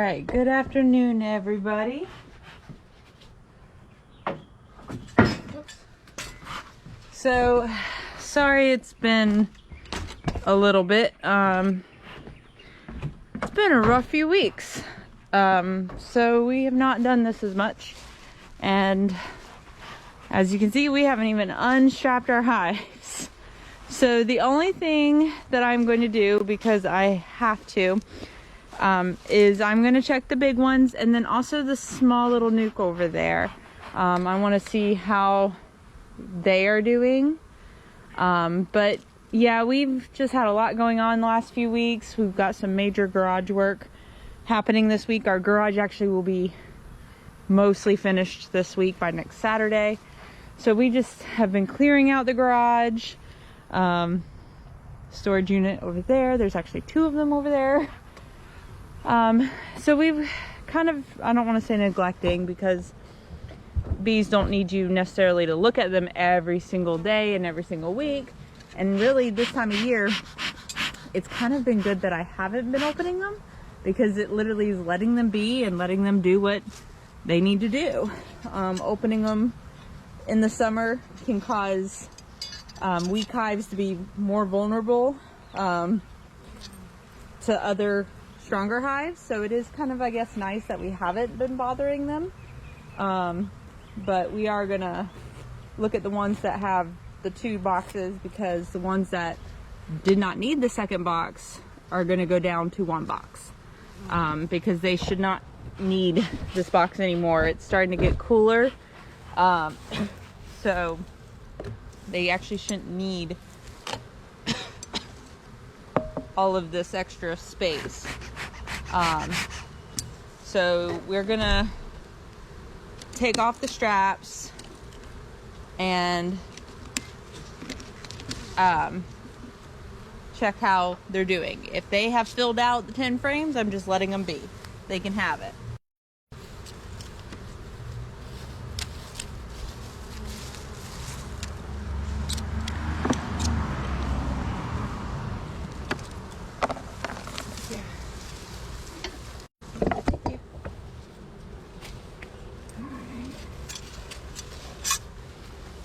right, good afternoon, everybody. So, sorry it's been a little bit. It's been a rough few weeks. So we have not done this as much. And as you can see, we haven't even unstrapped our hives. So the only thing that I'm going to do, because I have to, is I'm going to check the big ones and then also the small little nuke over there. I want to see how they are doing. But yeah, we've just had a lot going on the last few weeks. We've got some major garage work happening this week. Our garage actually will be mostly finished this week by next Saturday. So we just have been clearing out the garage. Storage unit over there. There's actually two of them over there. So we've kind of, I don't want to say neglecting, because bees don't need you necessarily to look at them every single day and every single week. And really this time of year, it's kind of been good that I haven't been opening them, because it literally is letting them be and letting them do what they need to do. Opening them in the summer can cause weak hives to be more vulnerable to other stronger hives. So it is kind of, I guess, nice that we haven't been bothering them. But we are gonna look at the ones that have the 2 boxes, because the ones that did not need the second box are gonna go down to 1 box, because they should not need this box anymore. It's starting to get cooler, so they actually shouldn't need all of this extra space. So we're gonna take off the straps and check how they're doing. If they have filled out the 10 frames, I'm just letting them be. They can have it.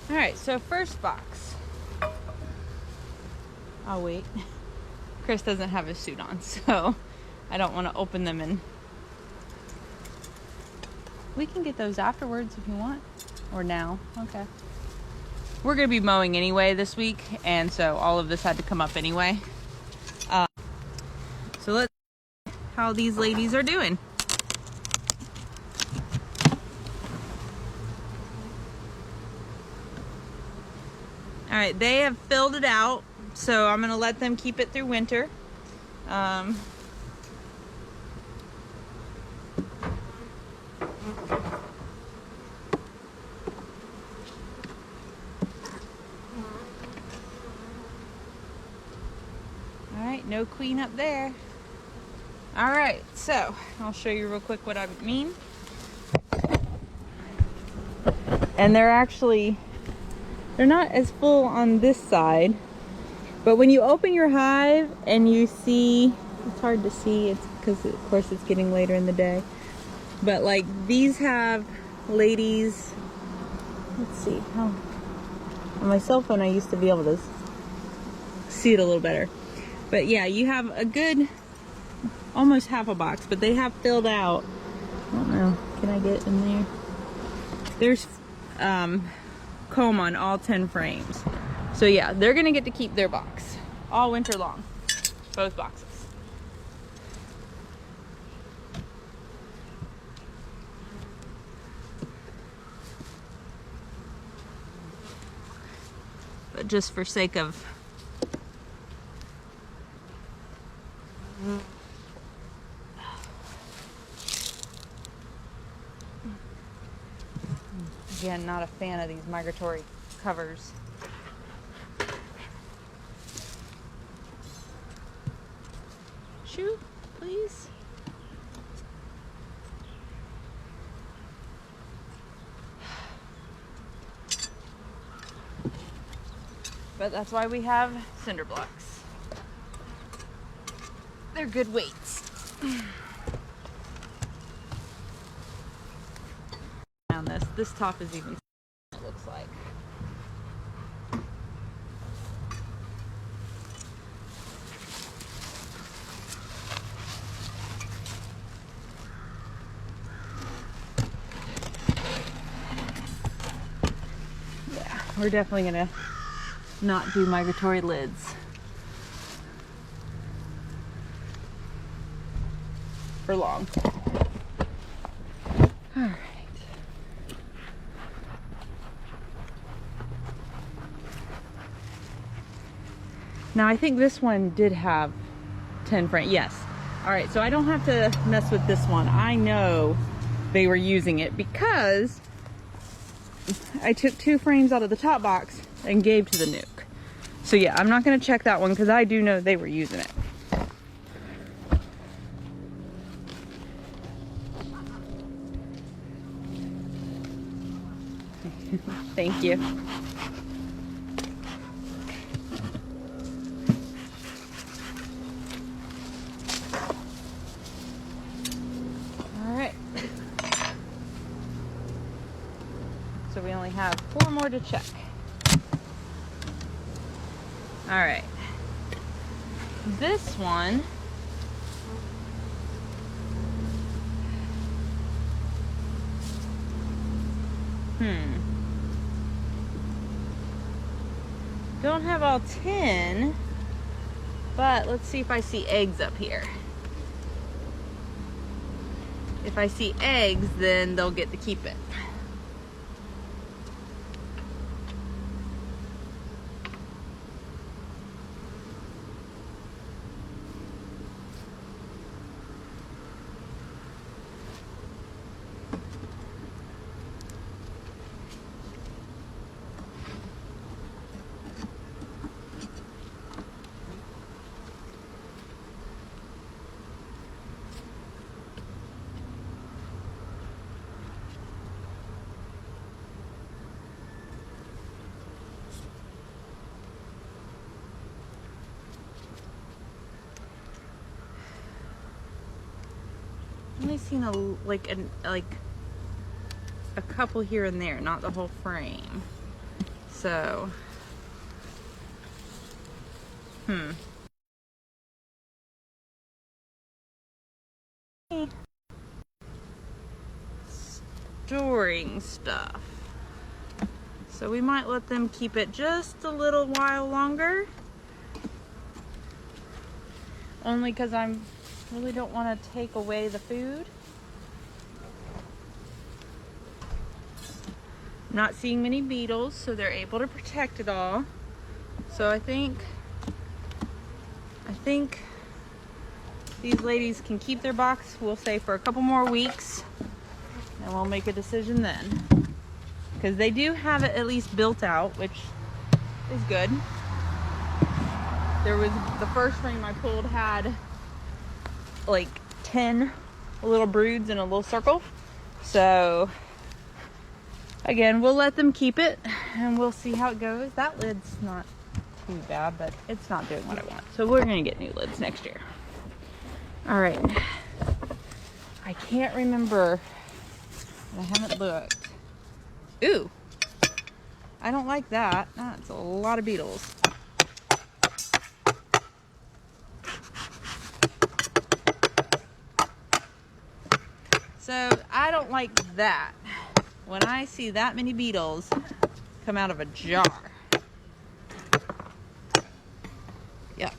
Alright, so first box. I'll wait. Chris doesn't have his suit on, so I don't want to open them, and we can get those afterwards if you want, or now. Okay. We're going to be mowing anyway this week, and so all of this had to come up anyway. So let's see how these ladies are doing. All right, they have filled it out, so I'm gonna let them keep it through winter. All right, no queen up there. All right, so I'll show you real quick what I mean. And they're not as full on this side, but when you open your hive and you see, it's hard to see, it's because of course it's getting later in the day, but like these have ladies, let's see how, on my cell phone I used to be able to see it a little better, but yeah, you have a good almost half a box, but they have filled out. I don't know, can I get in there? There's comb on all 10 frames. So yeah, they're gonna get to keep their box all winter long, both boxes. But just for sake of again, not a fan of these migratory covers. Shoot, please. But that's why we have cinder blocks. They're good weights. on this. This top is even, it looks like. Yeah, we're definitely gonna not do migratory lids for long. All right. Now I think this one did have 10 frames. Yes. All right, so I don't have to mess with this one. I know they were using it because I took 2 frames out of the top box and gave to the Nuke. So yeah, I'm not gonna check that one because I do know they were using it. Thank you. All right. So we only have 4 more to check. All right. This one don't have all 10, but let's see if I see eggs up here. If I see eggs, then they'll get to keep it. I've only seen like a couple here and there, not the whole frame. So, storing stuff. So we might let them keep it just a little while longer. Only because I really don't want to take away the food. I'm not seeing many beetles, so they're able to protect it all. So I think these ladies can keep their box, we'll say, for a couple more weeks, and we'll make a decision then. Because they do have it at least built out, which is good. There was the first frame I pulled had like 10 little broods in a little circle. So again, we'll let them keep it and we'll see how it goes. That lid's not too bad, but it's not doing what I want. So we're gonna get new lids next year. All right. I can't remember. I haven't looked. Ooh, I don't like that. That's a lot of beetles. So I don't like that. When I see that many beetles come out of a jar. Yuck.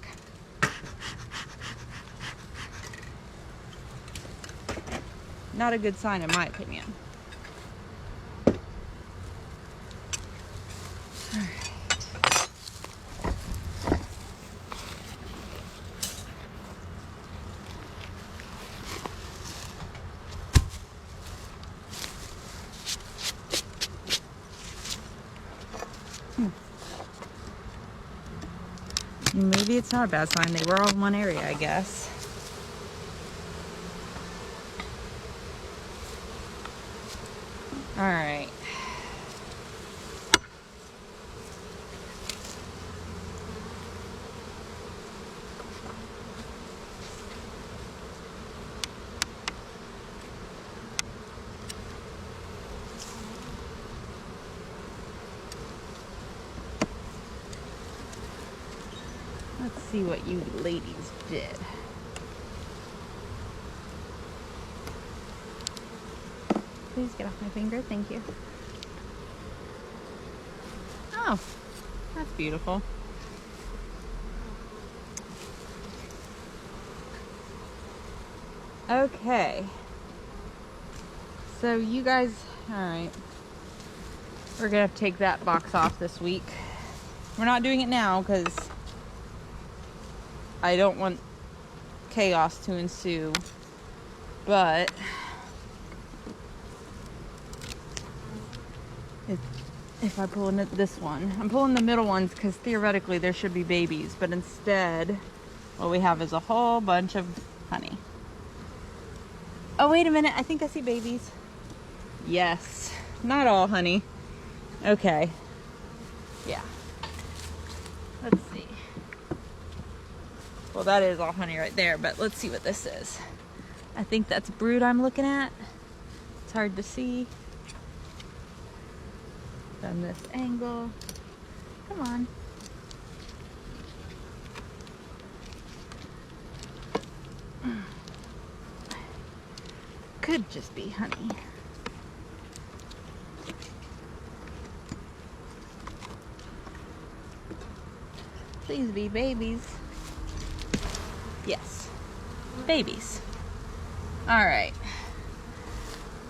Not a good sign in my opinion. Maybe it's not a bad sign. They were all in one area, I guess. All right. Let's see what you ladies did. Please get off my finger. Thank you. Oh, that's beautiful. Okay. So you guys, all right. We're gonna have to take that box off this week. We're not doing it now because I don't want chaos to ensue. But if I pull in this one, I'm pulling the middle ones because theoretically there should be babies, but instead what we have is a whole bunch of honey. Oh, wait a minute. I think I see babies. Yes. Not all honey. Okay. Yeah. Let's see. Well, that is all honey right there, but let's see what this is. I think that's brood I'm looking at. It's hard to see from this angle. Come on. Could just be honey. Please be babies. Yes, babies. All right.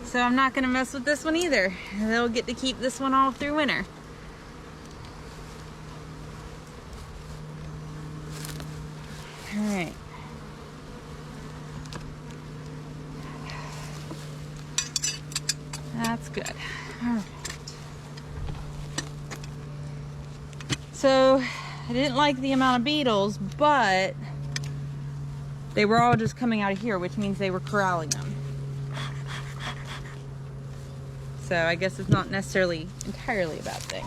So I'm not gonna mess with this one either. They'll get to keep this one all through winter. All right. That's good. All right. So I didn't like the amount of beetles, but they were all just coming out of here, which means they were corralling them. So I guess it's not necessarily entirely a bad thing.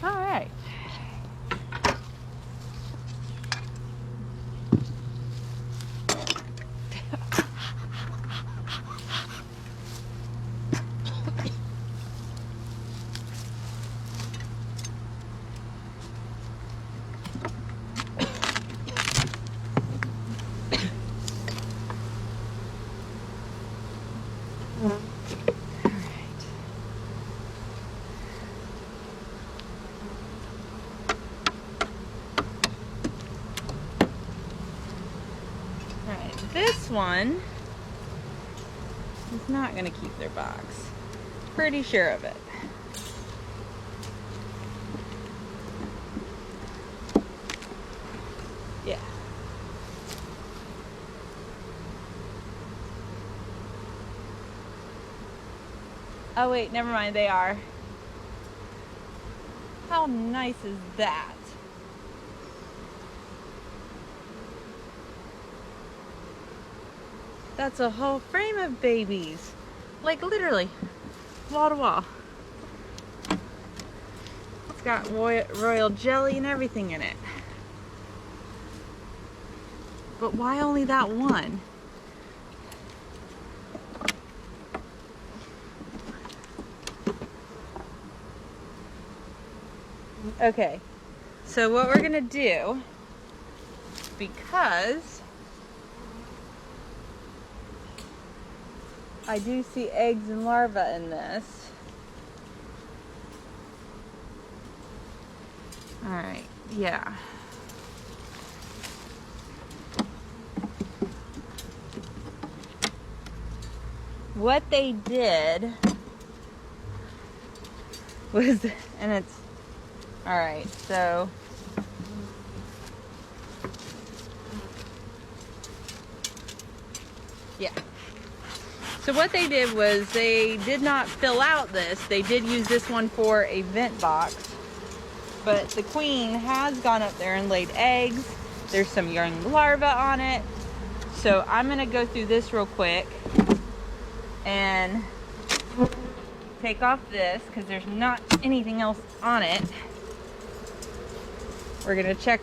All right. This one is not going to keep their box. Pretty sure of it. Yeah. Oh wait, never mind, they are. How nice is that? That's a whole frame of babies. Like literally, wall to wall. It's got royal jelly and everything in it. But why only that one? Okay, so what we're gonna do, because I do see eggs and larvae in this. All right, yeah. What they did was, and it's, all right, so yeah. So what they did was they did not fill out this. They did use this one for a vent box, but the queen has gone up there and laid eggs. There's some young larvae on it. So I'm gonna go through this real quick and take off this because there's not anything else on it. We're gonna check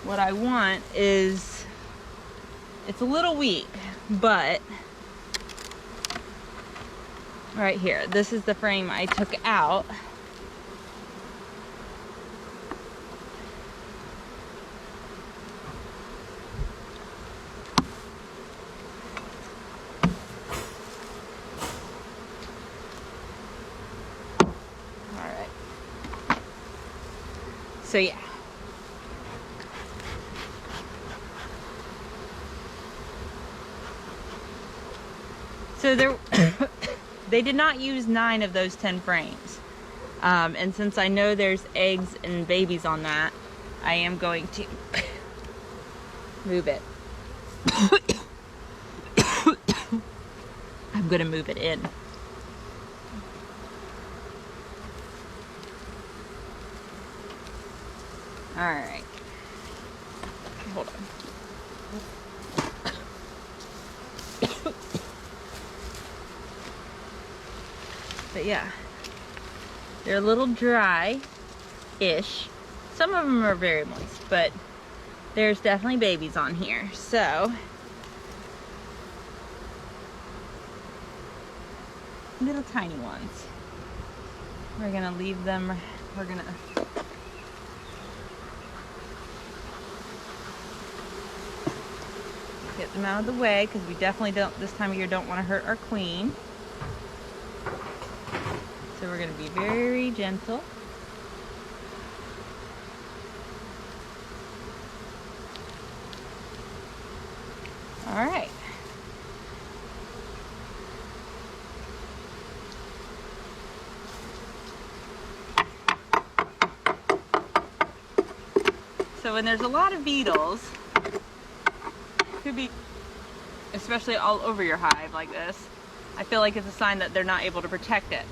what I want is It's a little weak, but right here, this is the frame I took out. All right. So yeah. So there, they did not use 9 of those 10 frames. And since I know there's eggs and babies on that, I am going to move it. I'm going to move it in. All right. Hold on. But yeah, they're a little dry-ish. Some of them are very moist, but there's definitely babies on here. So, little tiny ones. We're gonna leave them, we're gonna get them out of the way because we definitely don't, this time of year, don't want to hurt our queen. So we're going to be very gentle. All right. So when there's a lot of beetles, could be, especially all over your hive like this, I feel like it's a sign that they're not able to protect it.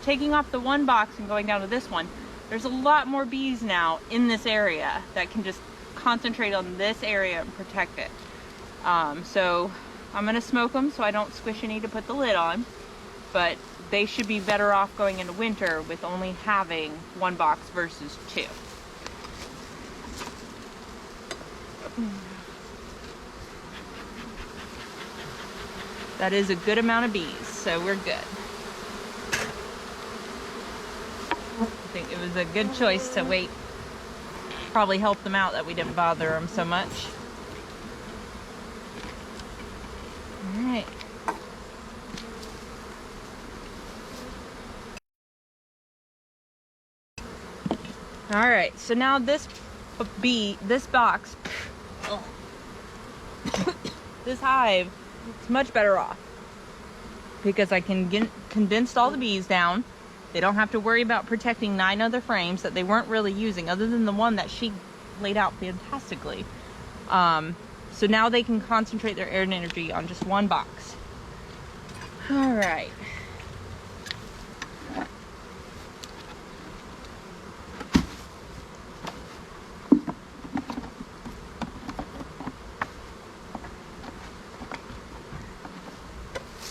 Taking off the one box and going down to this one, there's a lot more bees now in this area that can just concentrate on this area and protect it. So I'm gonna smoke them so I don't squish any to put the lid on, but they should be better off going into winter with only having one box versus 2. That is a good amount of bees, so we're good. I think it was a good choice to wait. Probably helped them out that we didn't bother them so much. All right. All right, so now this box, this hive, it's much better off because I can condensed all the bees down. They don't have to worry about protecting 9 other frames that they weren't really using other than the one that she laid out fantastically. So now they can concentrate their air and energy on just one box. All right.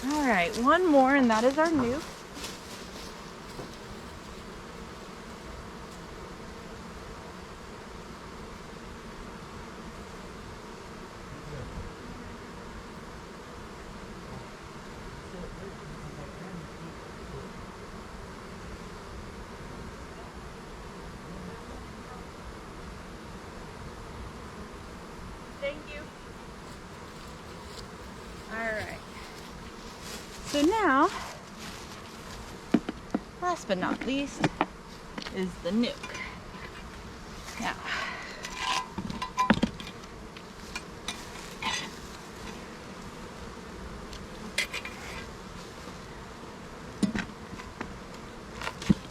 All right, one more and that is our nuke. Thank you. All right. So now, last but not least, is the nuke. Now,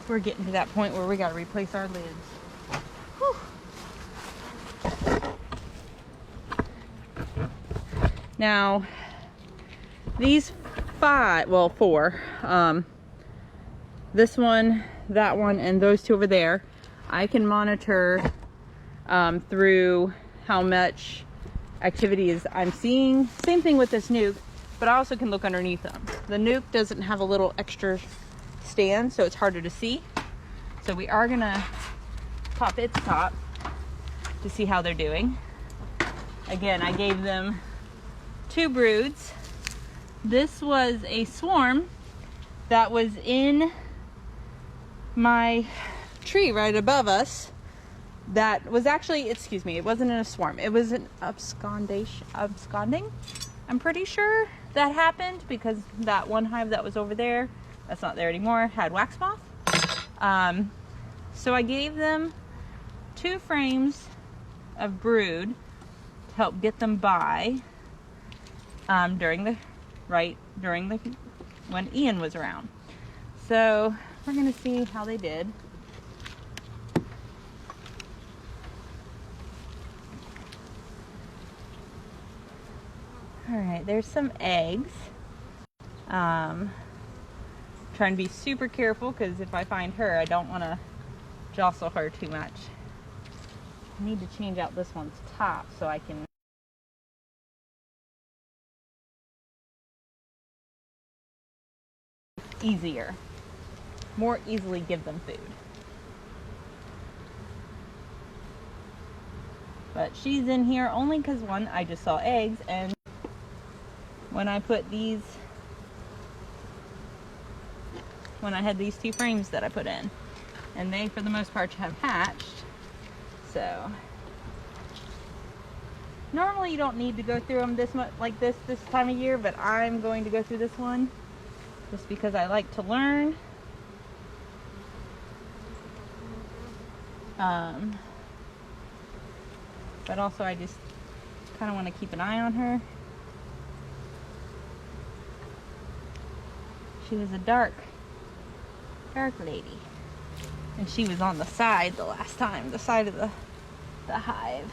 we're getting to that point where we got to replace our lids. Whew. Now, these 4, this one, that one, and those 2 over there, I can monitor through how much activity is I'm seeing. Same thing with this nuke, but I also can look underneath them. The nuke doesn't have a little extra stand, so it's harder to see. So we are gonna pop its top to see how they're doing. Again, I gave them 2 broods. This was a swarm that was in my tree right above us. That was actually, excuse me, it wasn't in a swarm. It was an absconding. I'm pretty sure that happened because that one hive that was over there, that's not there anymore, had wax moth. So I gave them 2 frames of brood to help get them by when Ian was around. So we're gonna see how they did. All right, there's some eggs. Trying to be super careful because if I find her, I don't want to jostle her too much. I need to change out this one's top so I can more easily give them food. But she's in here only because one, I just saw eggs, and when I put these, when I had these 2 frames that I put in, and they for the most part have hatched. So normally you don't need to go through them this much like this time of year, but I'm going to go through this one just because I like to learn. But also I just kind of want to keep an eye on her. She was a dark lady, and she was on the side the last time, the side of the hive.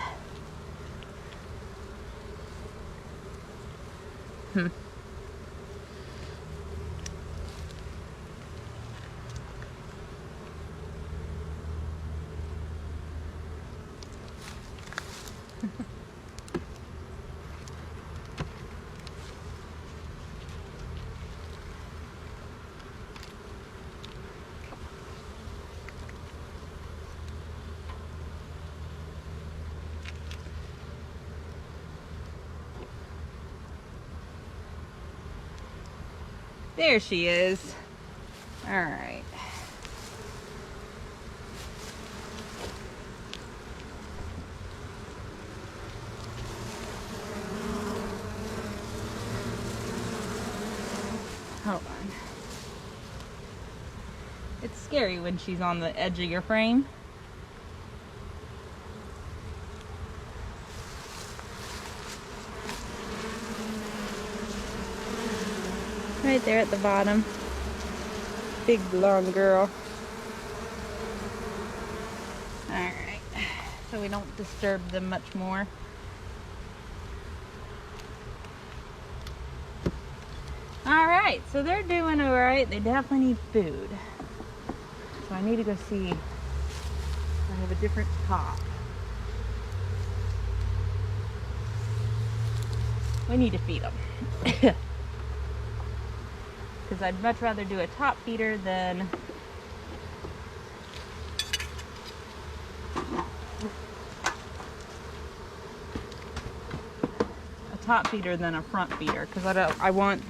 There she is. All right. Hold on. It's scary when she's on the edge of your frame. Right there at the bottom. Big blonde girl. Alright. So we don't disturb them much more. Alright, so they're doing alright. They definitely need food. So I need to go see if I have a different top. We need to feed them. Because I'd much rather do a top feeder than a front feeder, because I want